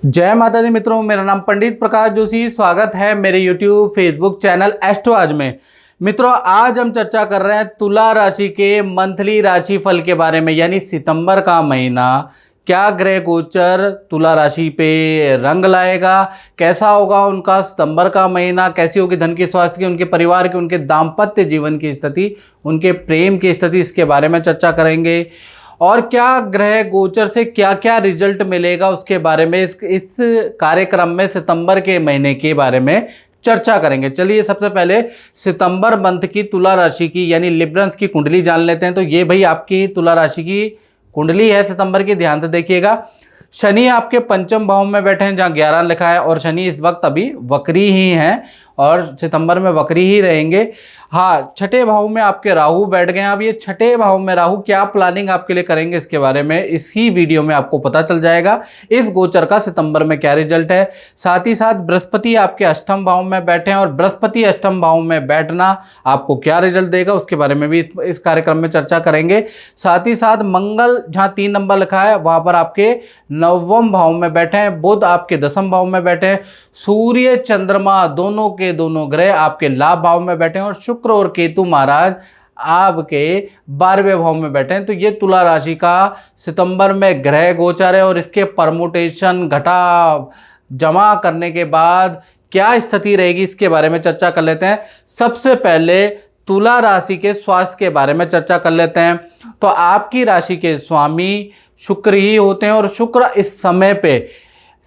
जय माता दी मित्रों, मेरा नाम पंडित प्रकाश जोशी। स्वागत है मेरे YouTube फेसबुक चैनल एस्ट्रो आज में। मित्रों, आज हम चर्चा कर रहे हैं तुला राशि के मंथली राशि फल के बारे में, यानी सितंबर का महीना क्या ग्रह गोचर तुला राशि पे रंग लाएगा, कैसा होगा उनका सितंबर का महीना, कैसी होगी धन की, स्वास्थ्य की, उनके परिवार की, उनके दाम्पत्य जीवन की स्थिति, उनके प्रेम की स्थिति, इसके बारे में चर्चा करेंगे। और क्या ग्रह गोचर से क्या क्या रिजल्ट मिलेगा उसके बारे में इस कार्यक्रम में सितंबर के महीने के बारे में चर्चा करेंगे। चलिए सबसे पहले सितंबर मंथ की तुला राशि की यानी लिब्रंस की कुंडली जान लेते हैं। तो ये भाई आपकी तुला राशि की कुंडली है सितंबर की, ध्यान से देखिएगा। शनि आपके पंचम भाव में बैठे हैं जहाँ 11 लिखा है, और शनि इस वक्त अभी वक्री ही हैं और सितंबर में वक्री ही रहेंगे। हाँ, छठे भाव में आपके राहु बैठ गए हैं। अब ये छठे भाव में राहु क्या प्लानिंग आपके लिए करेंगे इसके बारे में इसी वीडियो में आपको पता चल जाएगा। इस गोचर का सितंबर में क्या रिजल्ट है। साथ ही साथ बृहस्पति आपके अष्टम भाव में बैठे हैं और बृहस्पति अष्टम भाव में बैठना आपको क्या रिजल्ट देगा उसके बारे में भी इस कार्यक्रम में चर्चा करेंगे। साथ ही साथ मंगल जहाँ 3 नंबर लिखा है वहाँ पर आपके नवम भाव में बैठे हैं, बुध आपके 10वें भाव में बैठे हैं, सूर्य चंद्रमा दोनों के दोनों ग्रह आपके लाभ भाव में बैठे हैं और शुक्र और केतु महाराज आपके 12वें भाव में बैठे हैं। तो ये तुला राशि का सितंबर में ग्रह गोचर है और इसके परमुटेशन घटा जमा करने के बाद क्या स्थिति रहेगी इसके बारे में चर्चा कर लेते हैं। सबसे पहले तुला राशि के स्वास्थ्य के बारे में चर्चा कर लेते हैं। तो आपकी राशि के स्वामी शुक्र ही होते हैं और शुक्र इस समय पे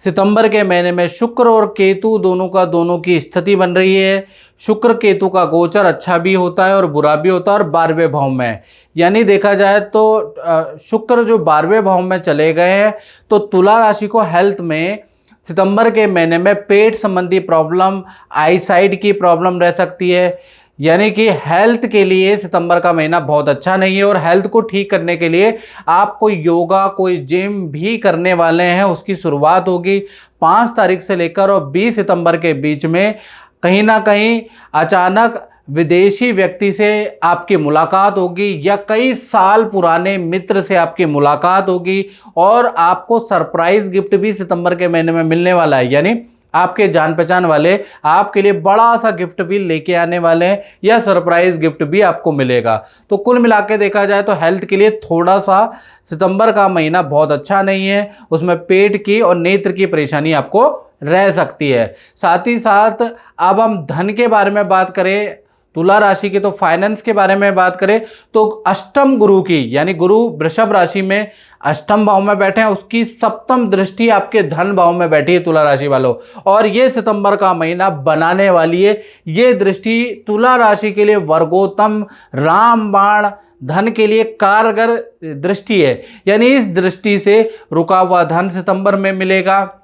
सितंबर के महीने में शुक्र और केतु दोनों की स्थिति बन रही है। शुक्र केतु का गोचर अच्छा भी होता है और बुरा भी होता है और 12वें भाव में, यानी देखा जाए तो शुक्र जो 12वें भाव में चले गए हैं तो तुला राशि को हेल्थ में सितंबर के महीने में पेट संबंधी प्रॉब्लम, आईसाइट की प्रॉब्लम रह सकती है। यानी कि हेल्थ के लिए सितंबर का महीना बहुत अच्छा नहीं है और हेल्थ को ठीक करने के लिए आप कोई योगा, कोई जिम भी करने वाले हैं, उसकी शुरुआत होगी 5 तारीख से लेकर और 20 सितंबर के बीच में। कहीं ना कहीं अचानक विदेशी व्यक्ति से आपकी मुलाकात होगी या कई साल पुराने मित्र से आपकी मुलाकात होगी और आपको सरप्राइज गिफ्ट भी सितंबर के महीने में मिलने वाला है। यानी आपके जान पहचान वाले आपके लिए बड़ा सा गिफ्ट भी लेके आने वाले हैं या सरप्राइज गिफ्ट भी आपको मिलेगा। तो कुल मिला के देखा जाए तो हेल्थ के लिए थोड़ा सा सितंबर का महीना बहुत अच्छा नहीं है, उसमें पेट की और नेत्र की परेशानी आपको रह सकती है। साथ ही साथ अब हम धन के बारे में बात करें, तुला राशि के, तो फाइनेंस के बारे में बात करें तो अष्टम गुरु की, यानी गुरु वृषभ राशि में अष्टम भाव में बैठे हैं, उसकी सप्तम दृष्टि आपके धन भाव में बैठी है तुला राशि वालों, और ये सितंबर का महीना बनाने वाली है। ये दृष्टि तुला राशि के लिए वर्गोत्तम रामबाण धन के लिए कारगर दृष्टि है। यानी इस दृष्टि से रुका हुआ धन सितंबर में मिलेगा,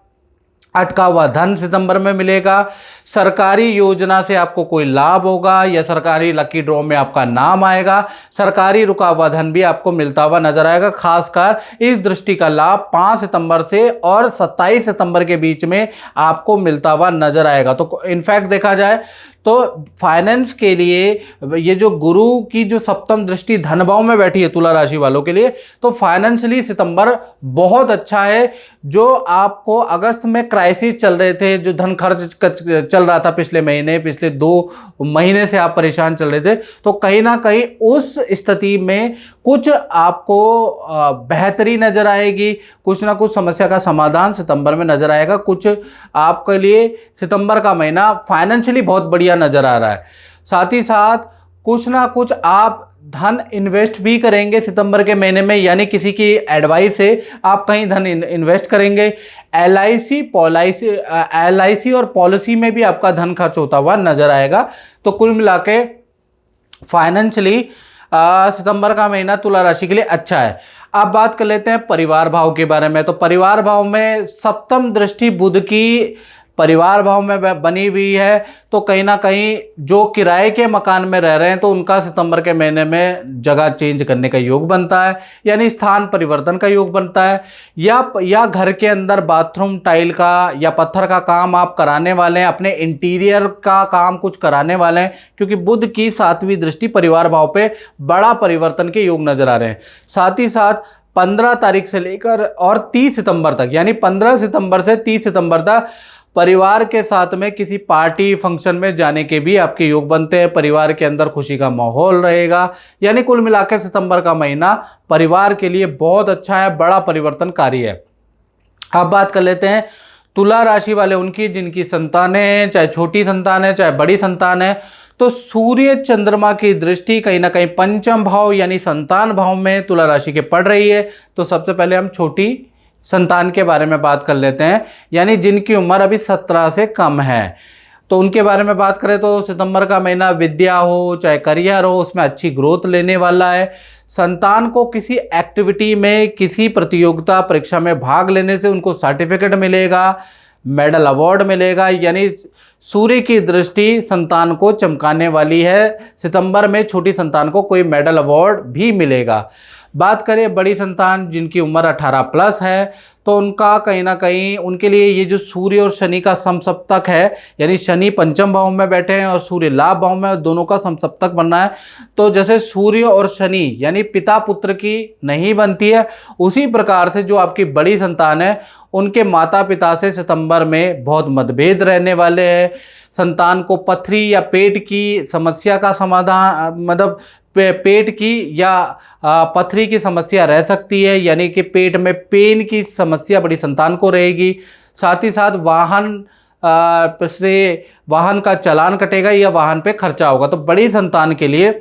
अटका हुआ धन सितंबर में मिलेगा, सरकारी योजना से आपको कोई लाभ होगा या सरकारी लकी ड्रॉ में आपका नाम आएगा, सरकारी रुका हुआ धन भी आपको मिलता हुआ नजर आएगा। खासकर इस दृष्टि का लाभ 5 सितंबर से और 27 सितंबर के बीच में आपको मिलता हुआ नजर आएगा। तो इनफैक्ट देखा जाए तो फाइनेंस के लिए ये जो गुरु की जो सप्तम दृष्टि धन भाव में बैठी है तुला राशि वालों के लिए, तो फाइनेंशियली सितंबर बहुत अच्छा है। जो आपको अगस्त में क्राइसिस चल रहे थे, जो धन खर्च चल रहा था पिछले 2 महीने से आप परेशान चल रहे थे, तो कहीं ना कहीं उस स्थिति में कुछ आपको बेहतरी नजर आएगी, कुछ ना कुछ समस्या का समाधान सितंबर में नजर आएगा। कुछ आपके लिए सितंबर का महीना फाइनेंशियली बहुत बढ़िया नजर आ रहा है। साथ ही साथ कुछ ना कुछ आप धन इन्वेस्ट भी करेंगे सितंबर के महीने में, यानी किसी की एडवाइस से आप कहीं धन इन्वेस्ट करेंगे। एलआईसी और पॉलिसी में भी आपका धन खर्च होता हुआ नजर आएगा। तो कुल मिला के फाइनेंशियली सितंबर का महीना तुला राशि के लिए अच्छा है। अब बात कर लेते हैं परिवार भाव के बारे में। तो परिवार भाव में सप्तम दृष्टि बुध की परिवार भाव में बनी हुई है, तो कहीं ना कहीं जो किराए के मकान में रह रहे हैं तो उनका सितंबर के महीने में जगह चेंज करने का योग बनता है, यानी स्थान परिवर्तन का योग बनता है। या घर के अंदर बाथरूम टाइल का या पत्थर का काम आप कराने वाले हैं, अपने इंटीरियर का काम कुछ कराने वाले हैं, क्योंकि बुध की 7वीं दृष्टि परिवार भाव पे बड़ा परिवर्तन के योग नजर आ रहे हैं। साथ ही साथ 15 तारीख से लेकर और 30 सितंबर तक, यानी 15 सितंबर से 30 सितंबर तक परिवार के साथ में किसी पार्टी फंक्शन में जाने के भी आपके योग बनते हैं। परिवार के अंदर खुशी का माहौल रहेगा, यानी कुल मिलाकर सितंबर का महीना परिवार के लिए बहुत अच्छा है, बड़ा परिवर्तनकारी है। अब बात कर लेते हैं तुला राशि वाले उनकी, जिनकी संतानें हैं, चाहे छोटी संतान है चाहे बड़ी संतान है। तो सूर्य चंद्रमा की दृष्टि कहीं ना कहीं पंचम भाव यानी संतान भाव में तुला राशि के पड़ रही है। तो सबसे पहले हम छोटी संतान के बारे में बात कर लेते हैं, यानी जिनकी उम्र अभी 17 से कम है। तो उनके बारे में बात करें तो सितंबर का महीना विद्या हो चाहे करियर हो, उसमें अच्छी ग्रोथ लेने वाला है। संतान को किसी एक्टिविटी में, किसी प्रतियोगिता परीक्षा में भाग लेने से उनको सर्टिफिकेट मिलेगा, मेडल अवार्ड मिलेगा, यानी सूर्य की दृष्टि संतान को चमकाने वाली है। सितंबर में छोटी संतान को कोई मेडल अवार्ड भी मिलेगा। बात करें बड़ी संतान जिनकी उम्र 18 प्लस है, तो उनका कहीं ना कहीं उनके लिए ये जो सूर्य और शनि का समसप्तक है, यानी शनि पंचम भाव में बैठे हैं और सूर्य लाभ भाव में, दोनों का समसप्तक बनना है। तो जैसे सूर्य और शनि यानी पिता पुत्र की नहीं बनती है, उसी प्रकार से जो आपकी बड़ी संतान है उनके माता पिता से सितंबर में बहुत मतभेद रहने वाले हैं। संतान को पथरी या पेट की समस्या का समाधान, मतलब पेट की या पथरी की समस्या रह सकती है, यानी कि पेट में पेन की समस्या बड़ी संतान को रहेगी। साथ ही साथ वाहन का चालान कटेगा या वाहन पे खर्चा होगा। तो बड़ी संतान के लिए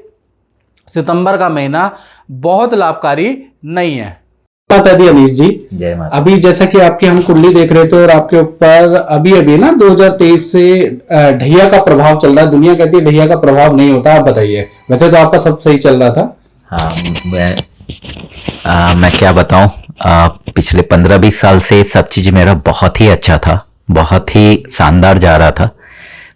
सितंबर का महीना बहुत लाभकारी नहीं है। माता दी अनीश जी, जय माता। अभी जैसा कि आपकी हम कुंडली देख रहे थे और आपके ऊपर अभी ना 2023 से ढैया का प्रभाव चल रहा है। दुनिया कहती है ढैया का प्रभाव नहीं होता, आप बताइए। वैसे तो आपका सब सही चल रहा था। हाँ, मैं क्या बताऊं, पिछले 15-20 साल से सब चीज मेरा बहुत ही अच्छा था, बहुत ही शानदार जा रहा था।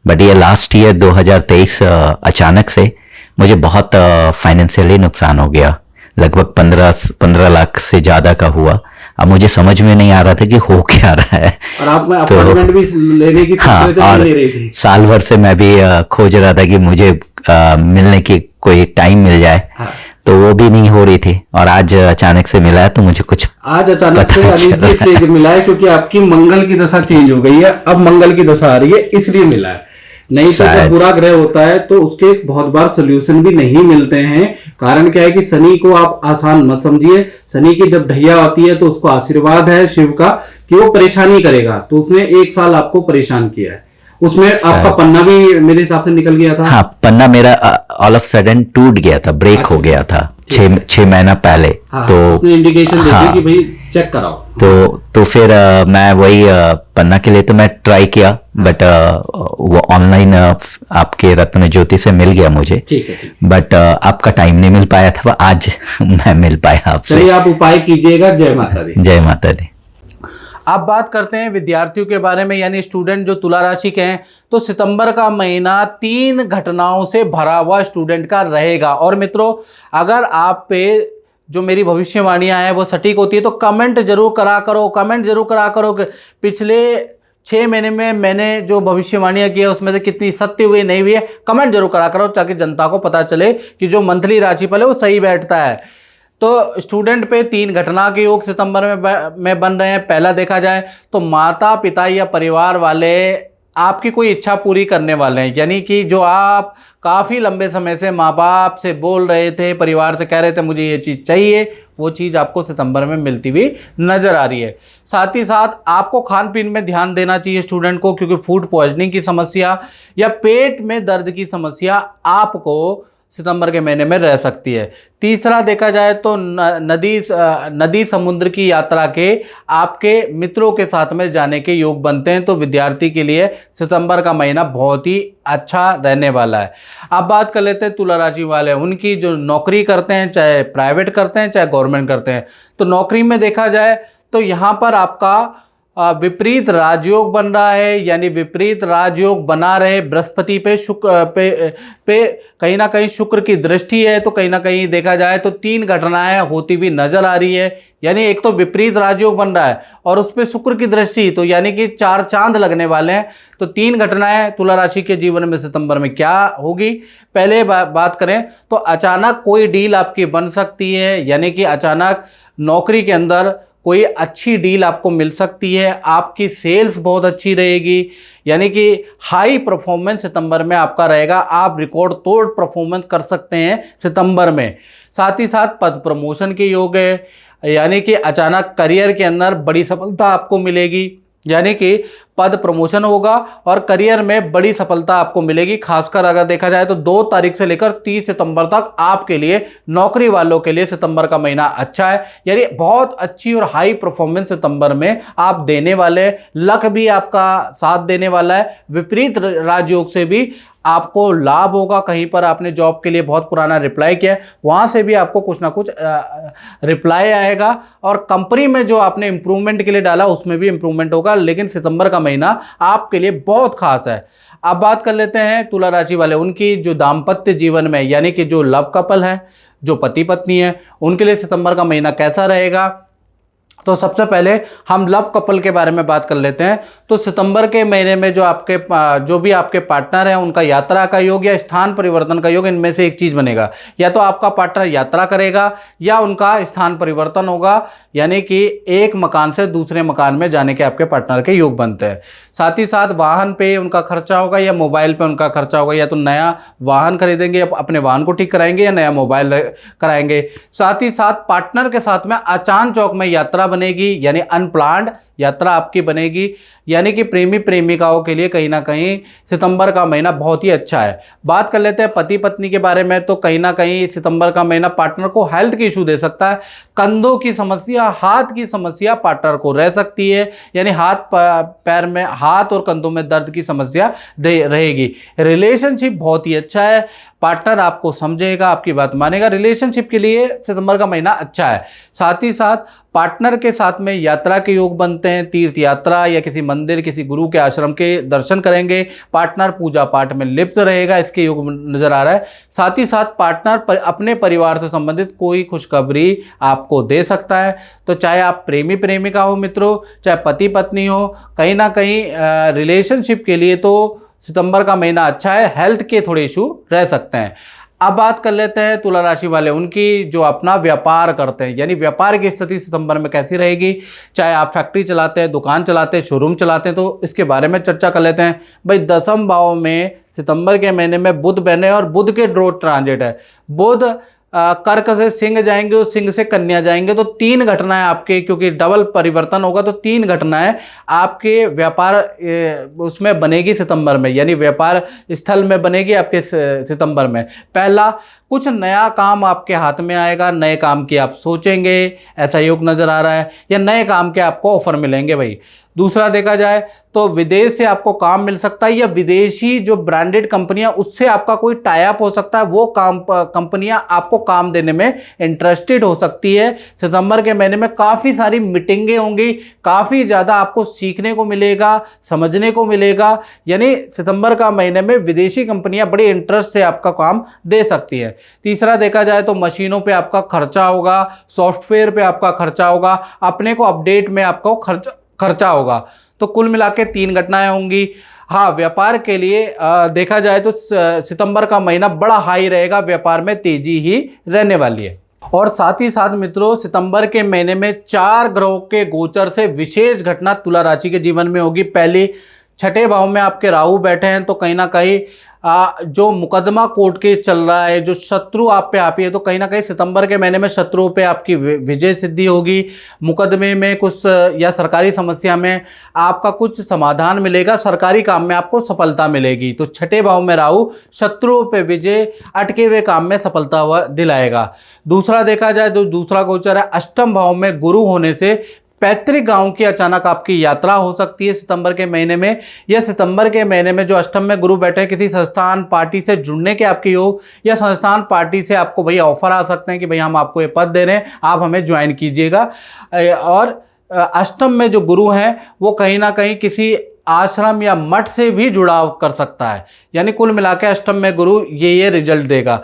बट ये लास्ट ईयर 2023 अचानक से मुझे बहुत फाइनेंशियली नुकसान हो गया। लगभग 15 लाख से ज्यादा का हुआ। अब मुझे समझ में नहीं आ रहा था कि हो क्या रहा है। और आप में अपॉइंटमेंट भी लेने की और ले रही थी। साल भर से मैं भी खोज रहा था कि मुझे मिलने की कोई टाइम मिल जाए। हाँ। तो वो भी नहीं हो रही थी और आज अचानक से मिला है, तो मुझे कुछ आज अचानक से अनीश जी इसलिए मिला है क्योंकि आपकी मंगल की दशा चेंज हो गई है। अब मंगल की दशा आ रही है, इसलिए मिला है। नहीं तो जब बुरा ग्रह होता है तो उसके बहुत बार सोल्यूशन भी नहीं मिलते हैं। कारण क्या है कि शनि को आप आसान मत समझिए। शनि की जब ढैया आती है तो उसको आशीर्वाद है शिव का कि वो परेशानी करेगा। तो उसने 1 साल आपको परेशान किया है। उसमें आपका पन्ना भी मेरे हिसाब से निकल गया था। हाँ, पन्ना मेरा ऑल ऑफ सडन टूट गया था, ब्रेक हो गया था 6 महीना पहले। हाँ, तो उसने इंडिकेशन देती कि भाई चेक कराओ। तो फिर मैं वही पन्ना के लिए तो मैं ट्राई किया, बट वो ऑनलाइन आपके रत्न ज्योति से मिल गया मुझे। ठीक है। बट आपका टाइम नहीं मिल पाया था, आज मैं मिल पाया आपसे। चलिए आप उपाय कीजिएगा। जय माता दी। जय माता दी। अब बात करते हैं विद्यार्थियों के बारे में, यानी स्टूडेंट जो तुला राशि के हैं। तो सितंबर का महीना 3 घटनाओं से भरा हुआ स्टूडेंट का रहेगा। और मित्रों, अगर आप पे जो मेरी भविष्यवाणियां हैं वो सटीक होती है तो कमेंट जरूर करा करो कि पिछले 6 महीने में मैंने जो भविष्यवाणियां की है उसमें से कितनी सत्य हुई नहीं हुई है। कमेंट जरूर करा करो ताकि जनता को पता चले कि जो मंथली राशिफल है वो सही बैठता है। तो स्टूडेंट पे 3 घटना के योग सितंबर में बन रहे हैं। पहला देखा जाए तो माता पिता या परिवार वाले आपकी कोई इच्छा पूरी करने वाले हैं, यानी कि जो आप काफ़ी लंबे समय से माँ बाप से बोल रहे थे, परिवार से कह रहे थे मुझे ये चीज़ चाहिए, वो चीज़ आपको सितंबर में मिलती हुई नज़र आ रही है। साथ ही साथ आपको खान पीन में ध्यान देना चाहिए स्टूडेंट को, क्योंकि फूड पॉइजनिंग की समस्या या पेट में दर्द की समस्या आपको सितंबर के महीने में रह सकती है। तीसरा देखा जाए तो नदी समुद्र की यात्रा के आपके मित्रों के साथ में जाने के योग बनते हैं। तो विद्यार्थी के लिए सितंबर का महीना बहुत ही अच्छा रहने वाला है। अब बात कर लेते हैं तुला राशि वाले उनकी, जो नौकरी करते हैं, चाहे प्राइवेट करते हैं चाहे गवर्नमेंट करते हैं। तो नौकरी में देखा जाए तो यहाँ पर आपका विपरीत राजयोग बन रहा है, यानी विपरीत राजयोग बना रहे बृहस्पति पे शुक्र पे कहीं ना कहीं शुक्र की दृष्टि है, तो कहीं ना कहीं देखा जाए तो 3 घटनाएं होती हुई नजर आ रही है। यानी एक तो विपरीत राजयोग बन रहा है और उस पर शुक्र की दृष्टि, तो यानी कि 4 चांद लगने वाले हैं। तो 3 घटनाएं तुला राशि के जीवन में सितंबर में क्या होगी। पहले बात करें तो अचानक कोई डील आपकी बन सकती है, यानी कि अचानक नौकरी के अंदर कोई अच्छी डील आपको मिल सकती है। आपकी सेल्स बहुत अच्छी रहेगी, यानी कि हाई परफॉर्मेंस सितंबर में आपका रहेगा। आप रिकॉर्ड तोड़ परफॉर्मेंस कर सकते हैं सितंबर में। साथ ही साथ पद प्रमोशन के योग है, यानी कि अचानक करियर के अंदर बड़ी सफलता आपको मिलेगी, यानी कि पद प्रमोशन होगा और करियर में बड़ी सफलता आपको मिलेगी। खासकर अगर देखा जाए तो 2 तारीख से लेकर 30 सितंबर तक आपके लिए, नौकरी वालों के लिए सितंबर का महीना अच्छा है। यानी बहुत अच्छी और हाई परफॉर्मेंस सितंबर में आप देने वाले, लक भी आपका साथ देने वाला है। विपरीत राजयोग से भी आपको लाभ होगा। कहीं पर आपने जॉब के लिए बहुत पुराना रिप्लाई किया है, वहाँ से भी आपको कुछ ना कुछ रिप्लाई आएगा और कंपनी में जो आपने इम्प्रूवमेंट के लिए डाला उसमें भी इम्प्रूवमेंट होगा। लेकिन सितंबर का महीना आपके लिए बहुत खास है। अब बात कर लेते हैं तुला राशि वाले उनकी जो दाम्पत्य जीवन में, यानी कि जो लव कपल हैं, जो पति पत्नी है, उनके लिए सितंबर का महीना कैसा रहेगा। तो सबसे पहले हम लव कपल के बारे में बात कर लेते हैं। तो सितंबर के महीने में जो भी आपके पार्टनर हैं उनका यात्रा का योग या स्थान परिवर्तन का योग, इनमें से एक चीज़ बनेगा। या तो आपका पार्टनर यात्रा करेगा या उनका स्थान परिवर्तन होगा, यानी कि एक मकान से दूसरे मकान में जाने के आपके पार्टनर के योग बनते हैं। साथ ही साथ वाहन पे उनका खर्चा होगा या मोबाइल पे उनका खर्चा होगा। या तो नया वाहन खरीदेंगे, अपने वाहन को ठीक कराएंगे, या नया मोबाइल कराएंगे। साथ ही साथ पार्टनर के साथ में अचान चौक में यात्रा बनेगी, यानी अनप्लान्ड यात्रा आपकी बनेगी। यानी कि प्रेमी प्रेमिकाओं के लिए कहीं ना कहीं सितंबर का महीना बहुत ही अच्छा है। बात कर लेते हैं पति पत्नी के बारे में। तो कहीं ना कहीं सितंबर का महीना पार्टनर को हेल्थ की इशू दे सकता है। कंधों की समस्या, हाथ की समस्या पार्टनर को रह सकती है, यानी पैर में, हाथ और कंधों में दर्द की समस्या रहेगी। रिलेशनशिप बहुत ही अच्छा है, पार्टनर आपको समझेगा, आपकी बात मानेगा। रिलेशनशिप के लिए सितंबर का महीना अच्छा है। साथ ही साथ पार्टनर के साथ में यात्रा के योग बनते हैं, तीर्थ यात्रा या किसी मंदिर, किसी गुरु के आश्रम के दर्शन करेंगे। पार्टनर पूजा पाठ में लिप्त रहेगा, इसके योग नजर आ रहा है। साथ ही साथ पार्टनर अपने परिवार से संबंधित कोई खुशखबरी आपको दे सकता है। तो चाहे आप प्रेमी प्रेमिका हो मित्रों, चाहे पति पत्नी हो, कहीं ना कहीं रिलेशनशिप के लिए तो सितंबर का महीना अच्छा है। हेल्थ के थोड़े इशू रह सकते हैं। अब बात कर लेते हैं तुला राशि वाले उनकी जो अपना व्यापार करते हैं, यानी व्यापार की स्थिति सितंबर में कैसी रहेगी। चाहे आप फैक्ट्री चलाते हैं, दुकान चलाते हैं, शोरूम चलाते हैं, तो इसके बारे में चर्चा कर लेते हैं। भाई 10वें भाव में सितंबर के महीने में बुध बने और बुध के ड्रॉ ट्रांजिट है। बुध कर्क से सिंह जाएंगे और सिंह से कन्या जाएंगे। तो 3 घटनाएं आपके, क्योंकि डबल परिवर्तन होगा, तो 3 घटनाएं आपके व्यापार उसमें बनेगी सितंबर में, यानी व्यापार स्थल में बनेगी आपके सितंबर में। पहला, कुछ नया काम आपके हाथ में आएगा, नए काम की आप सोचेंगे, ऐसा योग नजर आ रहा है, या नए काम के आपको ऑफर मिलेंगे भाई। दूसरा देखा जाए तो विदेश से आपको काम मिल सकता है, या विदेशी जो ब्रांडेड कंपनियां उससे आपका कोई टाई अप हो सकता है। वो कंपनियां आपको काम देने में इंटरेस्टेड हो सकती है। सितंबर के महीने में काफ़ी सारी मीटिंगें होंगी, काफ़ी ज़्यादा आपको सीखने को मिलेगा, समझने को मिलेगा। यानी सितंबर का महीने में विदेशी कंपनियां बड़े इंटरेस्ट से आपका काम दे सकती है। तीसरा देखा जाए तो मशीनों पे आपका खर्चा होगा, सॉफ्टवेयर पे आपका खर्चा होगा, अपने को अपडेट में आपको खर्चा होगा। तो कुल मिला के 3 घटनाएं होंगी। हाँ, व्यापार के लिए देखा जाए तो सितंबर का महीना बड़ा हाई रहेगा, व्यापार में तेजी ही रहने वाली है। और साथ ही साथ मित्रों, सितंबर के महीने में 4 ग्रहों के गोचर से विशेष घटना तुला राशि के जीवन में होगी। पहली, 6ठे भाव में आपके राहु बैठे हैं, तो कहीं ना कहीं जो मुकदमा कोर्ट केस चल रहा है, जो शत्रु आप पे आपी है, तो कहीं ना कहीं सितंबर के महीने में शत्रुओं पे आपकी विजय सिद्धि होगी। मुकदमे में कुछ या सरकारी समस्या में आपका कुछ समाधान मिलेगा, सरकारी काम में आपको सफलता मिलेगी। तो 6ठे भाव में राहु शत्रुओं पे विजय, अटके हुए काम में सफलता हुआ दिलाएगा। दूसरा देखा जाए तो दूसरा गोचर है 8वें भाव में गुरु होने से पैतृक गांव की अचानक आपकी यात्रा हो सकती है सितंबर के महीने में। या सितंबर के महीने में जो 8वें में गुरु बैठे हैं, किसी संस्थान पार्टी से जुड़ने के आपके योग, या संस्थान पार्टी से आपको भैया ऑफर आ सकते हैं कि भैया हम आपको ये पद दे रहे हैं, आप हमें ज्वाइन कीजिएगा। और अष्टम में जो गुरु हैं वो कहीं ना कहीं किसी आश्रम या मठ से भी जुड़ाव कर सकता है। यानी कुल मिला के अष्टम में गुरु ये रिजल्ट देगा।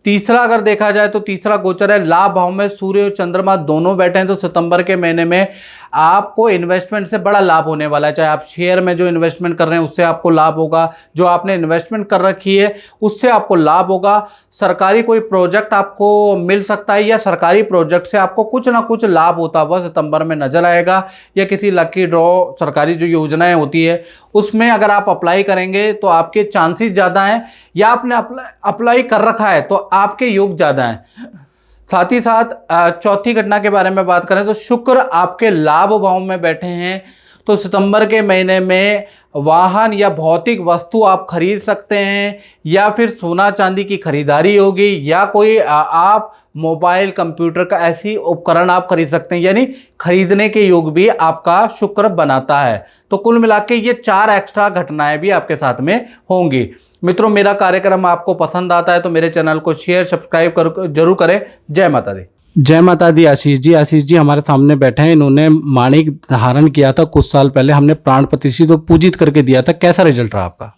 तीसरा अगर देखा जाए तो तीसरा गोचर है लाभ भाव में सूर्य और चंद्रमा दोनों बैठे हैं, तो सितंबर के महीने में आपको इन्वेस्टमेंट से बड़ा लाभ होने वाला है। चाहे आप शेयर में जो इन्वेस्टमेंट कर रहे हैं उससे आपको लाभ होगा, जो आपने इन्वेस्टमेंट कर रखी है उससे आपको लाभ होगा, सरकारी कोई प्रोजेक्ट आपको मिल सकता है या सरकारी प्रोजेक्ट से आपको कुछ ना कुछ लाभ होता हुआ सितंबर में नजर आएगा, या किसी लकी ड्रॉ सरकारी जो योजनाएं होती है उसमें अगर आप अप्लाई करेंगे तो आपके चांसेस ज़्यादा हैं, या आपने अप्लाई कर रखा है तो आपके योग ज़्यादा हैं। साथ ही साथ चौथी घटना के बारे में बात करें तो शुक्र आपके लाभ भाव में बैठे हैं, तो सितंबर के महीने में वाहन या भौतिक वस्तु आप खरीद सकते हैं, या फिर सोना चांदी की खरीदारी होगी, या कोई आप मोबाइल कंप्यूटर का ऐसी उपकरण आप खरीद सकते हैं, यानी खरीदने के योग भी आपका शुक्र बनाता है। तो कुल मिला के ये 4 एक्स्ट्रा घटनाएं भी आपके साथ में होंगी। मित्रों, मेरा कार्यक्रम आपको पसंद आता है तो मेरे चैनल को शेयर सब्सक्राइब जरूर करें। जय माता दी। जय माता दी। आशीष जी हमारे सामने बैठे हैं। इन्होंने माणिक धारण किया था कुछ साल पहले, हमने प्राण प्रतिष्ठित तो पूजित करके दिया था। कैसा रिजल्ट रहा आपका?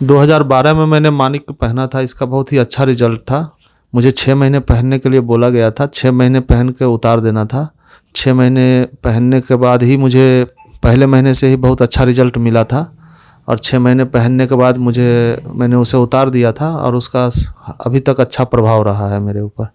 2012 में मैंने माणिक पहना था, इसका बहुत ही अच्छा रिजल्ट था। मुझे 6 महीने पहनने के लिए बोला गया था, 6 महीने पहन के उतार देना था। 6 महीने पहनने के बाद ही मुझे पहले महीने से ही बहुत अच्छा रिजल्ट मिला था, और 6 महीने पहनने के बाद मैंने उसे उतार दिया था और उसका अभी तक अच्छा प्रभाव रहा है मेरे ऊपर।